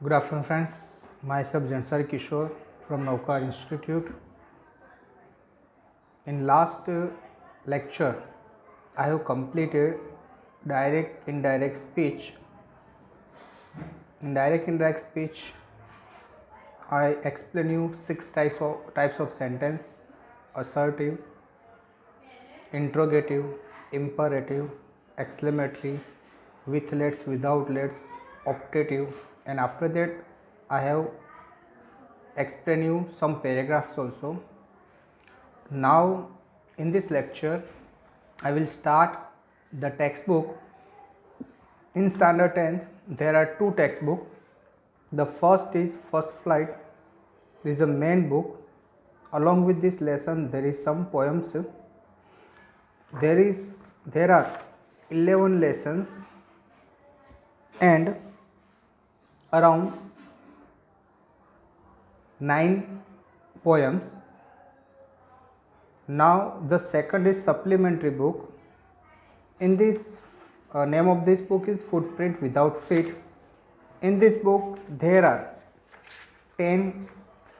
Good afternoon, friends. Myself Jansar Kishore from Naukar Institute. In last lecture, I have completed direct indirect speech. In direct indirect speech, I explain you six types of sentence: assertive, interrogative, imperative, exclamatory, with lets, without lets, optative, and after that I have explain you some paragraphs also. Now in this lecture I will start the textbook. In standard 10th there are two textbooks. The first is First Flight. This is a main book. Along with this lesson there is some poems. There are 11 lessons and around 9 poems. Now the second is supplementary book. In this name of this book is Footprint Without Feet. In this book there are 10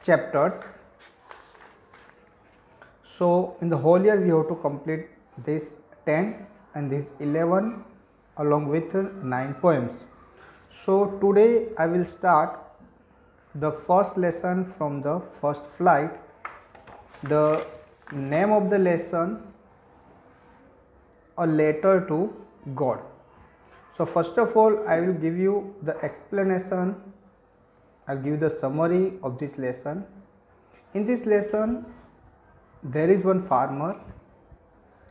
chapters. So in the whole year we have to complete this 10 and this 11 along with 9 poems. So today I will start the first lesson from the First Flight. The name of the lesson, A Letter to God. So first of all I will give you the explanation. I will give you the summary of this lesson. In this lesson there is one farmer.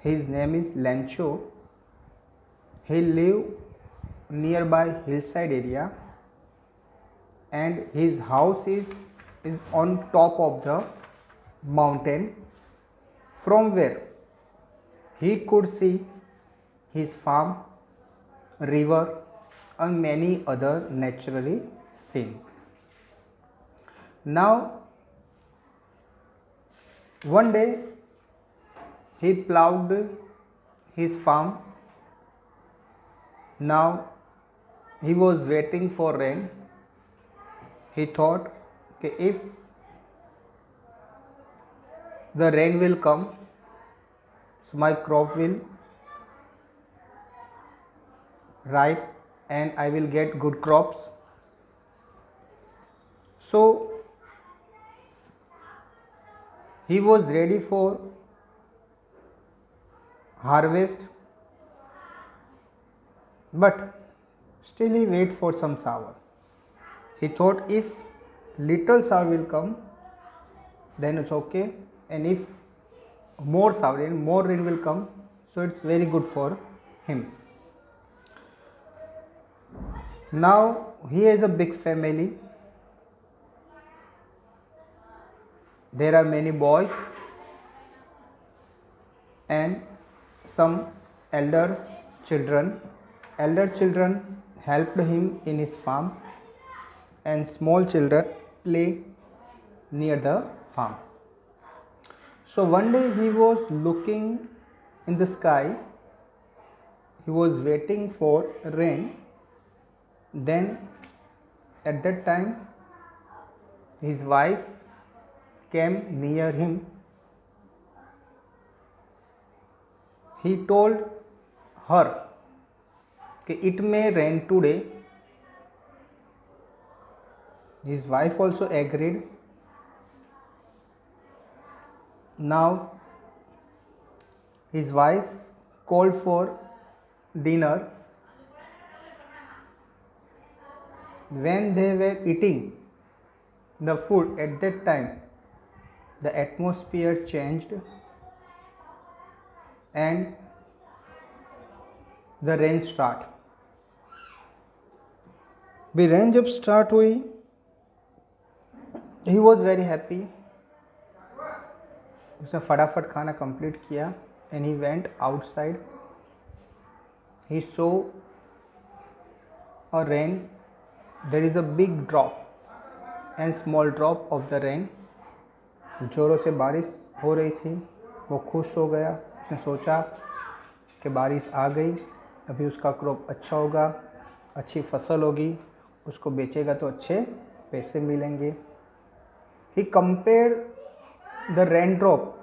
His name is Lencho. He live nearby hillside area and his house is on top of the mountain, from where he could see his farm, river and many other naturally scenes. Now one day he plowed his farm. Now he was waiting for rain. He thought, okay, if the rain will come, so my crop will ripe and I will get good crops. So he was ready for harvest, but still he wait for some shower. He thought if little shower will come, then it's okay, and if more shower and more rain will come, so it's very good for him. Now he has a big family. There are many boys and some elder children. Elder children helped him in his farm and small children play near the farm. So one day he was looking in the sky. He was waiting for rain. Then at that time his wife came near him. He told her, okay, it may rain today. His wife also agreed. Now his wife called for dinner. When they were eating the food, at that time the atmosphere changed and the rain start. भी rain जब start हुई, he was very happy. उसने फटाफट खाना complete किया and he went outside. He saw a rain. There is a big drop and small drop of the rain. जोरों से बारिश हो रही थी. वो खुश हो गया. उसने सोचा कि बारिश आ गई, अभी उसका क्रॉप अच्छा होगा, अच्छी फसल होगी, उसको बेचेगा तो अच्छे पैसे मिलेंगे। He compare the rain drop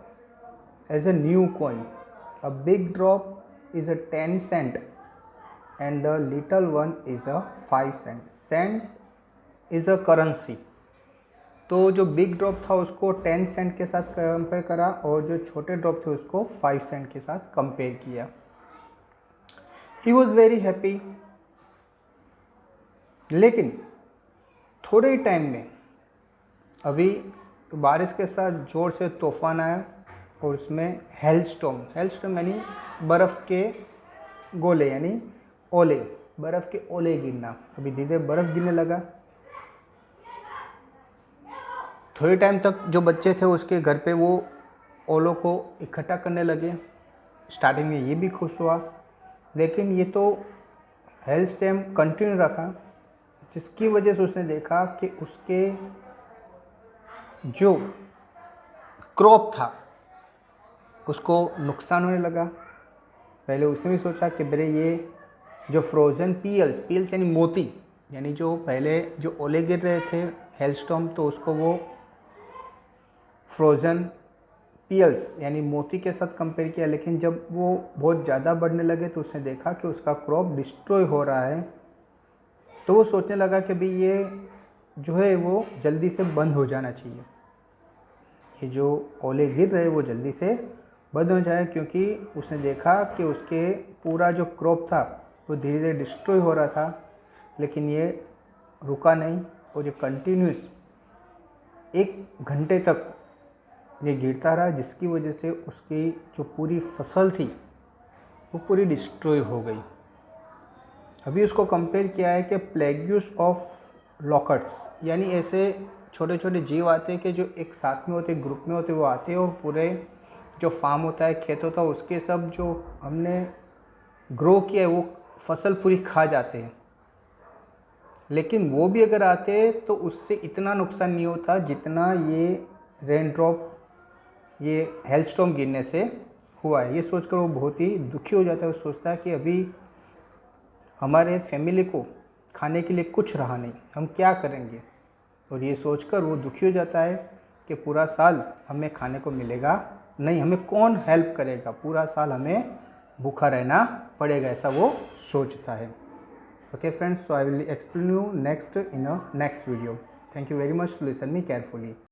as a new coin, a big drop is a 10 cent and the little one is a 5 cent. Cent is a currency. तो जो बिग ड्रॉप था उसको 10 सेंट के साथ कंपेयर करा और जो छोटे ड्रॉप थे उसको 5 सेंट के साथ कंपेयर किया। He was very happy. लेकिन थोड़े ही टाइम में अभी बारिश के साथ ज़ोर से तूफान आया और उसमें हेलस्टॉर्म यानी बर्फ़ के गोले यानी ओले, बर्फ़ के ओले गिरना। अभी धीरे धीरे बर्फ़ गिरने लगा। थोड़े टाइम तक जो बच्चे थे उसके घर पे वो ओलों को इकट्ठा करने लगे। स्टार्टिंग में ये भी खुश हुआ, लेकिन ये तो हेलस्टॉर्म कंटिन्यू रखा, जिसकी वजह से उसने देखा कि उसके जो क्रॉप था उसको नुकसान होने लगा। पहले उसने भी सोचा कि मेरे ये जो फ्रोज़न पील्स यानी मोती, यानी जो पहले जो ओले गिर रहे थे हेलस्टॉर्म, तो उसको वो फ्रोज़न पील्स यानी मोती के साथ कंपेयर किया। लेकिन जब वो बहुत ज़्यादा बढ़ने लगे तो उसने देखा कि उसका क्रॉप डिस्ट्रॉय हो रहा है। तो वो सोचने लगा कि भाई ये जो है वो जल्दी से बंद हो जाना चाहिए, ये जो ओले गिर रहे वो जल्दी से बंद हो जाए, क्योंकि उसने देखा कि उसके पूरा जो क्रॉप था वो धीरे धीरे डिस्ट्रॉय हो रहा था। लेकिन ये रुका नहीं और ये कंटिन्यूस 1 घंटे तक ये गिरता रहा, जिसकी वजह से उसकी जो पूरी फसल थी वो पूरी डिस्ट्रॉय हो गई। अभी उसको कंपेयर किया है कि प्लेग्यूस ऑफ लॉकर्ट्स, यानी ऐसे छोटे छोटे जीव आते हैं कि जो एक साथ में होते, ग्रुप में होते, वो आते हैं और पूरे जो फार्म होता है, खेत होता है, उसके सब जो हमने ग्रो किया है वो फसल पूरी खा जाते हैं। लेकिन वो भी अगर आते तो उससे इतना नुकसान नहीं होता जितना ये रेन ड्रॉप, ये हेलस्टॉर्म गिरने से हुआ है। ये सोचकर वो बहुत ही दुखी हो जाता है। वो सोचता है कि अभी हमारे फैमिली को खाने के लिए कुछ रहा नहीं, हम क्या करेंगे। और ये सोचकर वो दुखी हो जाता है कि पूरा साल हमें खाने को मिलेगा नहीं, हमें कौन हेल्प करेगा, पूरा साल हमें भूखा रहना पड़ेगा, ऐसा वो सोचता है। Okay friends, so I will explain you next in a next video. Thank you very much to listen me carefully.